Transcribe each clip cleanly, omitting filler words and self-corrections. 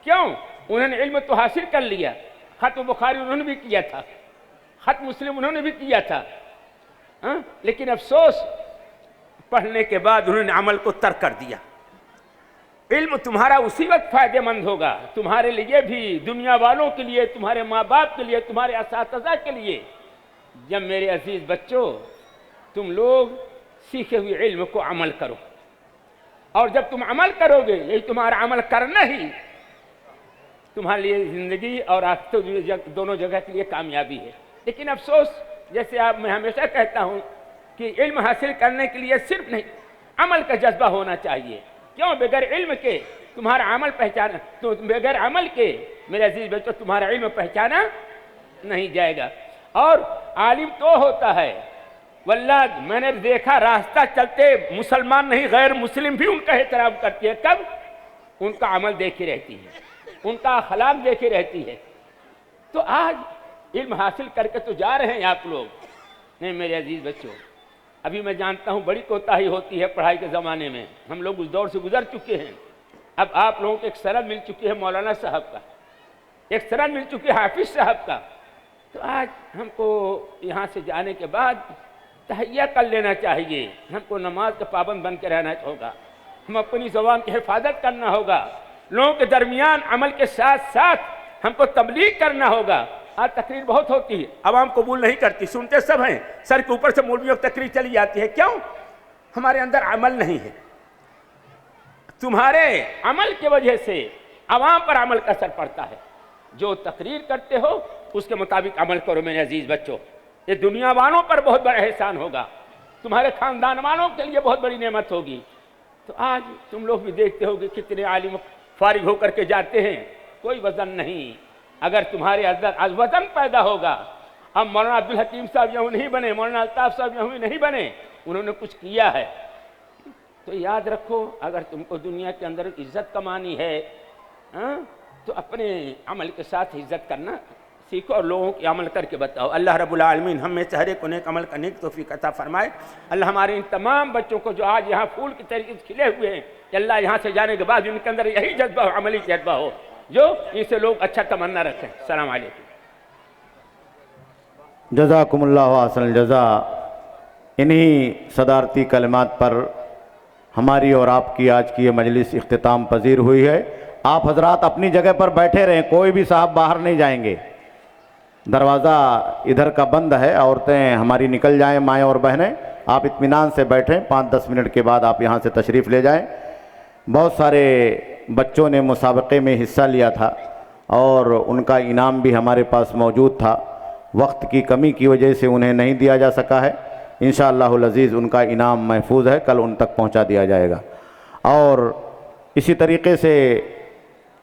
क्यों? उन्होंने इल्म तो हासिल कर लिया, खत्म बुखारी उन्होंने भी किया था, खत्म मुस्लिम उन्होंने भी किया था, लेकिन अफसोस पढ़ने के बाद उन्होंने अमल को तर्क कर दिया। इल्म तुम्हारा उसी वक्त फ़ायदेमंद होगा, तुम्हारे लिए भी, दुनिया वालों के लिए, तुम्हारे माँ बाप के लिए, तुम्हारे असातिज़ा के लिए, जब मेरे अजीज़ बच्चों तुम लोग सीखे हुए इल्म को अमल करो। और जब तुम अमल करोगे, यही तुम्हारा अमल करना ही तुम्हारे लिए ज़िंदगी और आखिरत दोनों जगह के लिए कामयाबी है। लेकिन अफसोस, जैसे मैं हमेशा कहता हूँ कि इल्म हासिल करने के लिए सिर्फ नहीं, अमल का जज्बा होना चाहिए। क्यों? बगैर इल्म के तुम्हारा अमल पहचाना, तो बगैर अमल के मेरे अजीज बच्चों तुम्हारा इल्म पहचाना नहीं जाएगा। और आलिम तो होता है, वल्लाह मैंने देखा रास्ता चलते मुसलमान नहीं गैर मुस्लिम भी उनका एहतराम करती है। कब? उनका अमल देखी रहती है, उनका अखलाक देखी रहती है। तो आज इल्म हासिल करके तो जा रहे हैं आप लोग। नहीं मेरे अजीज बच्चों, अभी मैं जानता हूँ बड़ी कोताही होती है पढ़ाई के ज़माने में, हम लोग उस दौर से गुजर चुके हैं। अब आप लोगों को एक सनद मिल चुकी है मौलाना साहब का, एक सनद मिल चुकी है हाफिज साहब का। तो आज हमको यहाँ से जाने के बाद तहैया कर लेना चाहिए, हमको नमाज का पाबंद बन के रहना होगा, हम अपनी ज़बान की हिफाजत करना होगा, लोगों के दरमियान अमल के साथ साथ हमको तबलीग करना होगा। आज तकरीर बहुत होती है, आवाम कबूल नहीं करती, सुनते सब हैं, सर के ऊपर से मौलवियों की तकरीर चली जाती है। क्यों? हमारे अंदर अमल नहीं है। तुम्हारे अमल की वजह से आवाम पर अमल का असर पड़ता है। जो तकरीर करते हो उसके मुताबिक अमल करो मेरे अजीज बच्चों, ये दुनिया वालों पर बहुत बड़ा एहसान होगा, तुम्हारे खानदान वालों के लिए बहुत बड़ी नेमत होगी। तो आज तुम लोग भी देखते हो कि कितने आलिम फारिग होकर के जाते हैं, कोई वजन नहीं। अगर तुम्हारे अंदर आज वजन पैदा होगा, अब मौलाना अब्दुल हकीम साहब यूँ नहीं बने, मौलाना अल्ताफ साहब यूँ नहीं बने, उन्होंने कुछ किया है। तो याद रखो, अगर तुमको दुनिया के अंदर इज्जत कमानी है तो अपने अमल के साथ इज्जत करना सीखो और लोगों के अमल करके बताओ। अल्लाह रब्बुल आलमीन हम में से हर एक को नेक अमल करने की तौफीक अता फरमाए। अल्लाह हमारे इन तमाम बच्चों को जो आज यहाँ फूल के तरीके से खिले हुए हैं, अल्लाह यहाँ से जाने के बाद उनके अंदर यही जज्बा हो, अमली जज्बा हो, जो इनसे लोग अच्छा तमन्ना रखें। अस्सलाम वालेकुम। जज़ाकुमुल्लाहु अहसनल जज़ा। इन्हीं सदारती कलिमात पर हमारी और आपकी आज की ये मजलिस इख्तिताम पजीर हुई है। आप हजरात अपनी जगह पर बैठे रहें, कोई भी साहब बाहर नहीं जाएंगे, दरवाज़ा इधर का बंद है, औरतें हमारी निकल जाएं, माएँ और बहनें आप इत्मीनान से बैठें, 5-10 मिनट के बाद आप यहाँ से तशरीफ़ ले जाएं। बहुत सारे बच्चों ने मुसाबक़े में हिस्सा लिया था और उनका इनाम भी हमारे पास मौजूद था, वक्त की कमी की वजह से उन्हें नहीं दिया जा सका है। इंशाअल्लाहुल अज़ीज़ उनका इनाम महफूज है, कल उन तक पहुँचा दिया जाएगा। और इसी तरीके से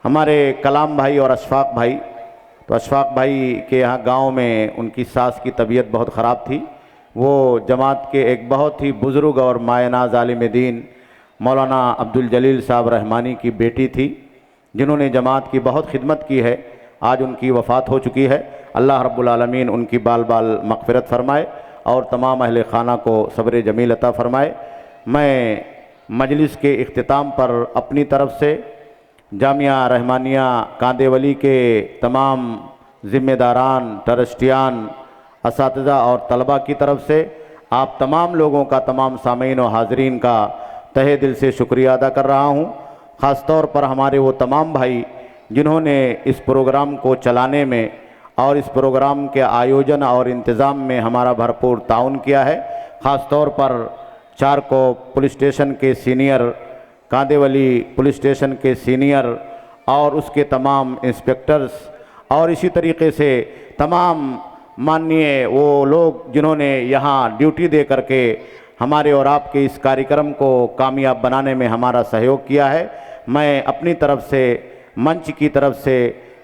हमारे कलाम भाई और अशफाक भाई, तो अशफाक भाई के यहाँ गांव में उनकी सास की तबीयत बहुत ख़राब थी। वो जमात के एक बहुत ही बुज़ुर्ग और मायनाज आलिम दीन मौलाना अब्दुल जलील साहब रहमानी की बेटी थी, जिन्होंने जमात की बहुत खिदमत की है। आज उनकी वफ़ात हो चुकी है। अल्लाह रब्बुल आलमीन उनकी बाल बाल मग़फ़िरत फ़रमाए और तमाम अहले खाना को सब्र जमील अता फ़रमाए। मैं मजलिस के इख्तिताम पर अपनी तरफ से जामिया रहमानिया कांदेवली के तमाम ज़िम्मेदारान, ट्रस्टियान, असातिज़ा और तलबा की तरफ से आप तमाम लोगों का, तमाम सामीन और हाज़रीन का तहे दिल से शुक्रिया अदा कर रहा हूँ। ख़ास तौर पर हमारे वो तमाम भाई जिन्होंने इस प्रोग्राम को चलाने में और इस प्रोग्राम के आयोजन और इंतज़ाम में हमारा भरपूर ताउन किया है। ख़ास तौर पर चारको पुलिस स्टेशन के सीनियर, कांदेवली पुलिस स्टेशन के सीनियर और उसके तमाम इंस्पेक्टर्स और इसी तरीके से तमाम माननीय वो लोग जिन्होंने यहाँ ड्यूटी दे करके हमारे और आपके इस कार्यक्रम को कामयाब बनाने में हमारा सहयोग किया है। मैं अपनी तरफ से, मंच की तरफ से,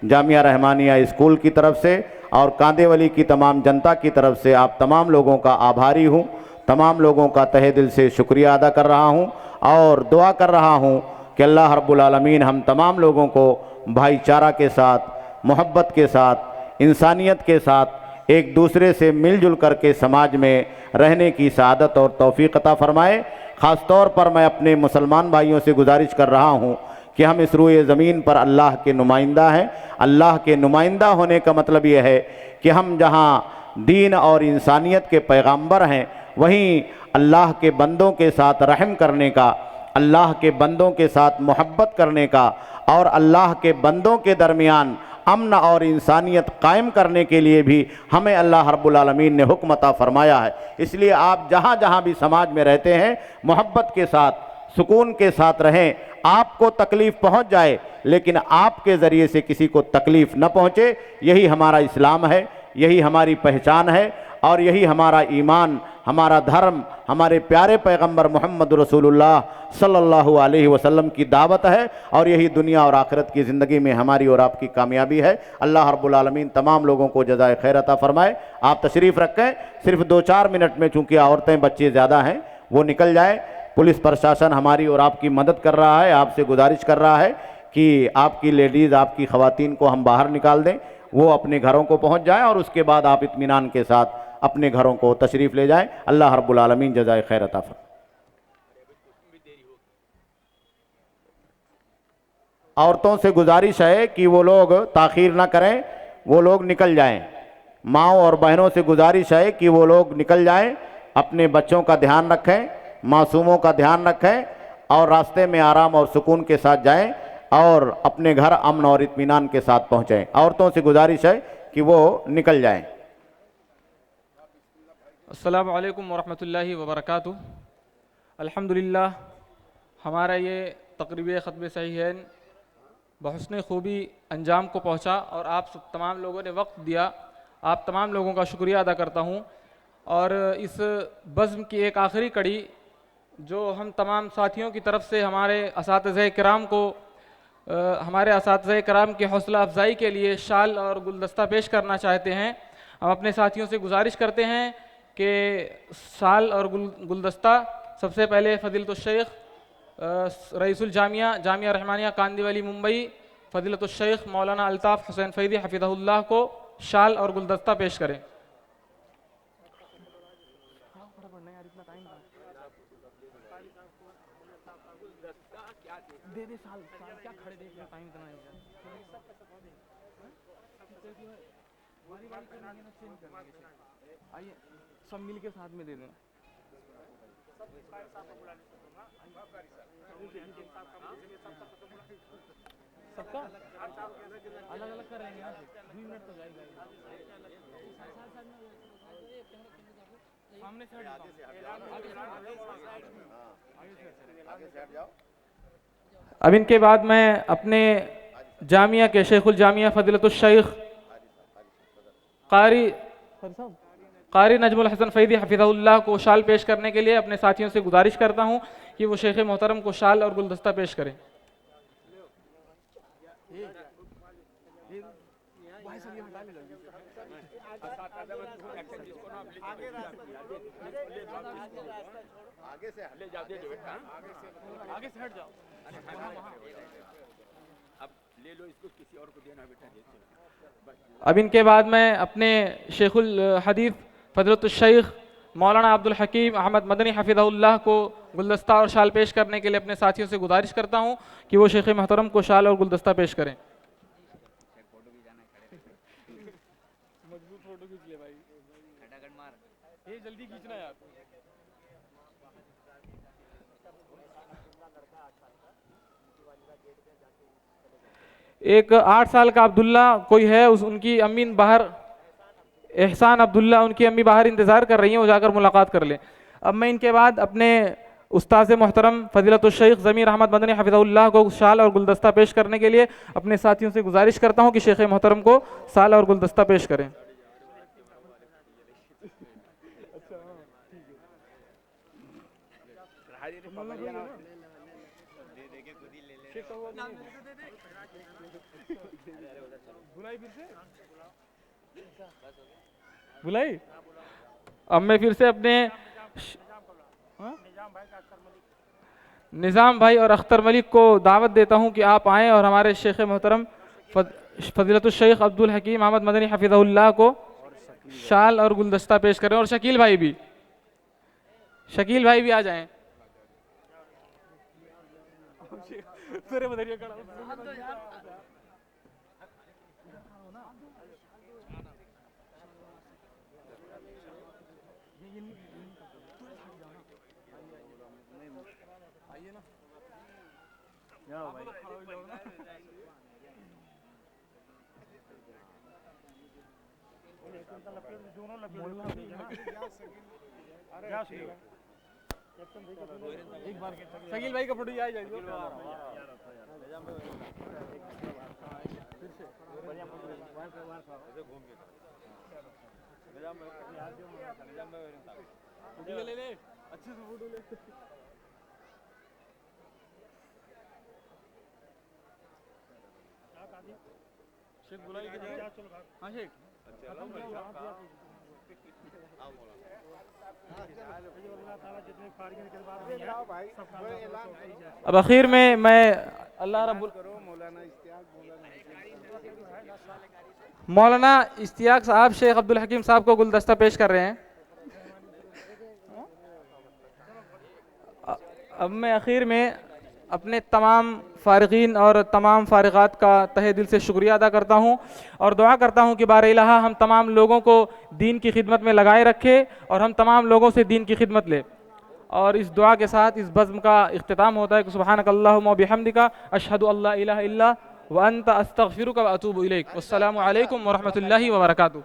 जामिया रहमानिया स्कूल की तरफ से और कांदेवली की तमाम जनता की तरफ से आप तमाम लोगों का आभारी हूँ। तमाम लोगों का तहे दिल से शुक्रिया अदा कर रहा हूँ और दुआ कर रहा हूँ कि अल्लाह रब्बुल आलमीन हम तमाम लोगों को भाईचारा के साथ, मोहब्बत के साथ, इंसानियत के साथ एक दूसरे से मिलजुल करके समाज में रहने की सआदत और तौफीक अता फ़रमाए। ख़ास तौर पर मैं अपने मुसलमान भाइयों से गुजारिश कर रहा हूँ कि हम इस रूए ज़मीन पर अल्लाह के नुमाइंदा हैं। अल्लाह के नुमाइंदा होने का मतलब यह है कि हम जहाँ दीन और इंसानियत के पैगंबर हैं, वहीं अल्लाह के बंदों के साथ रहम करने का, अल्लाह के बंदों के साथ मोहब्बत करने का और अल्लाह के बंदों के दरमियान अमन और इंसानियत कायम करने के लिए भी हमें अल्लाह रब्बुल आलमीन ने हुक्म अता फरमाया है। इसलिए आप जहाँ जहाँ भी समाज में रहते हैं, मोहब्बत के साथ, सुकून के साथ रहें। आपको तकलीफ़ पहुँच जाए लेकिन आपके ज़रिए से किसी को तकलीफ़ न पहुँचे, यही हमारा इस्लाम है, यही हमारी पहचान है और यही हमारा ईमान, हमारा धर्म, हमारे प्यारे पैगंबर मोहम्मद रसूलुल्लाह सल्लल्लाहु अलैहि वसल्लम की दावत है और यही दुनिया और आखिरत की ज़िंदगी में हमारी और आपकी कामयाबी है। अल्लाह रब्बुल आलमीन तमाम लोगों को जज़ाए खैर अता फरमाए। आप तशरीफ़ रखें, सिर्फ 2-4 मिनट में, चूँकि औरतें बच्चे ज़्यादा हैं, वो निकल जाए। पुलिस प्रशासन हमारी और आपकी मदद कर रहा है, आपसे गुजारिश कर रहा है कि आपकी लेडीज़, आपकी ख़वातीन को हम बाहर निकाल दें, वो अपने घरों को पहुँच जाएँ और उसके बाद आप इत्मीनान के साथ अपने घरों को तशरीफ़ ले जाएं। अल्लाह रब्बुल आलमीन जज़ाए खैर अता फरमाए। औरतों से गुजारिश है कि वो लोग ताख़ीर ना करें, वो लोग निकल जाएं। माँओं और बहनों से गुजारिश है कि वो लोग निकल जाएं, अपने बच्चों का ध्यान रखें, मासूमों का ध्यान रखें और रास्ते में आराम और सुकून के साथ जाएं और अपने घर अमन और इत्मीनान के साथ पहुँचें। औरतों से गुजारिश है कि वो निकल जाएं। अस्सलामु अलैकुम वरहमतुल्लाहि वबरकातुहू। अल्हम्दुलिल्लाह, हमारा ये तक़रीब ख़त्म सहीहैन बहुस्न खूबी अंजाम को पहुँचा और आप तमाम लोगों ने वक्त दिया। आप तमाम लोगों का शुक्रिया अदा करता हूँ। और इस बज़्म की एक आखिरी कड़ी जो हम तमाम साथियों की तरफ से हमारे असातिज़े किराम को, हमारे असातिज़े किराम की हौसला अफजाई के लिए शाल और गुलदस्ता पेश करना चाहते हैं। हम अपने साथियों से गुजारिश करते हैं कि शाल और गुलदस्ता सबसे पहले फ़ज़ीलतुश शेख रईसुल जामिया रहमानिया कांदीवली मुंबई फ़ज़ीलतुश शेख मौलाना अल्ताफ़ हुसैन फ़ैदी हफ़िज़हुल्लाह को शाल और गुलदस्ता पेश करें। आइए सब मिल के साथ में दे दें। सबका अलग अलग कर लेंगे ना, 2 मिनट तो जाएगा। सामने से हट जाओ। अब इनके बाद मैं अपने जामिया के शेखुल जामिया फ़ज़ीलतुश शेख क़ारी नजमुल हसन फ़ैदी हफ़िज़हुल्लाह को शाल पेश करने के लिए अपने साथियों से गुजारिश करता हूँ कि वो शेख मोहतरम को शाल और गुलदस्ता पेश करें। आगे से हट जाओ। अब ले लो इसको, किसी और को देना बेटा। अब इनके बाद मैं अपने शेखुल हदीस फ़ज़ीलतुश शेख मौलाना अब्दुल हकीम अहमद मदनी हफ़िज़हुल्लाह को गुलदस्ता और शाल पेश करने के लिए अपने साथियों से गुजारिश करता हूँ कि वो शेख मोहतरम को शाल और गुलदस्ता पेश करें। मजबूत फोटो खींच ले भाई, खटाखट मार, ये जल्दी खींचना यार। एक 8 साल का अब्दुल्ला कोई है, उनकी अम्मी बाहर, एहसान अब्दुल्ला, उनकी अम्मी बाहर इंतज़ार कर रही हैं, वो जाकर मुलाकात कर लें। अब मैं इनके बाद अपने उस्ताद मोहतरम फ़ज़ीलतुश शेख ज़मीर अहमद मदनी हफ़िज़हुल्लाह को शाल और गुलदस्ता पेश करने के लिए अपने साथियों से गुजारिश करता हूँ कि शेख मोहतरम को शाल और गुलदस्ता पेश करें। बुलाई। अब मैं फिर से अपने निज़ाम भाई और अख्तर मलिक को दावत देता हूं कि आप आएँ और हमारे शेख मोहतरम फ़ज़ीलतुश शेख अब्दुल हकीम अहमद मदनी हफ़िज़हुल्लाह को शाल और गुलदस्ता पेश करें। और शकील भाई भी आ जाएं। तेरे बदरिया खड़ा एक बार शकील भाई का फोटो आ जाएगी ले ले अच्छे से फोटो ले शेख बुलाई के हाँ शेख अब आखिर में मैं अल्लाह रब्बुल मौलाना इश्तियाक साहब शेख अब्दुल हकीम साहब को गुलदस्ता पेश कर रहे हैं। अब मैं आखिर में अपने तमाम फ़ारिगीन और तमाम फ़ारिगात का तहे दिल से शुक्रिया अदा करता हूँ और दुआ करता हूँ कि बार इलाहा हम तमाम लोगों को दीन की खिदमत में लगाए रखे और हम तमाम लोगों से दीन की खिदमत ले। और इस दुआ के साथ इस बज़्म का इख्तिताम होता है कि सुब्हानक अल्लाहुम्मा व बिहम्दिका अशहदु अल्ला इलाहा इल्ला व अंता अस्तगफिरुका व अतूबु इलैक। वस्सलामु अलैकुम व रहमतुल्लाहि व बरकातुहू।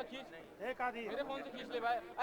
खींच मेरे फोन से खींच ले भाई।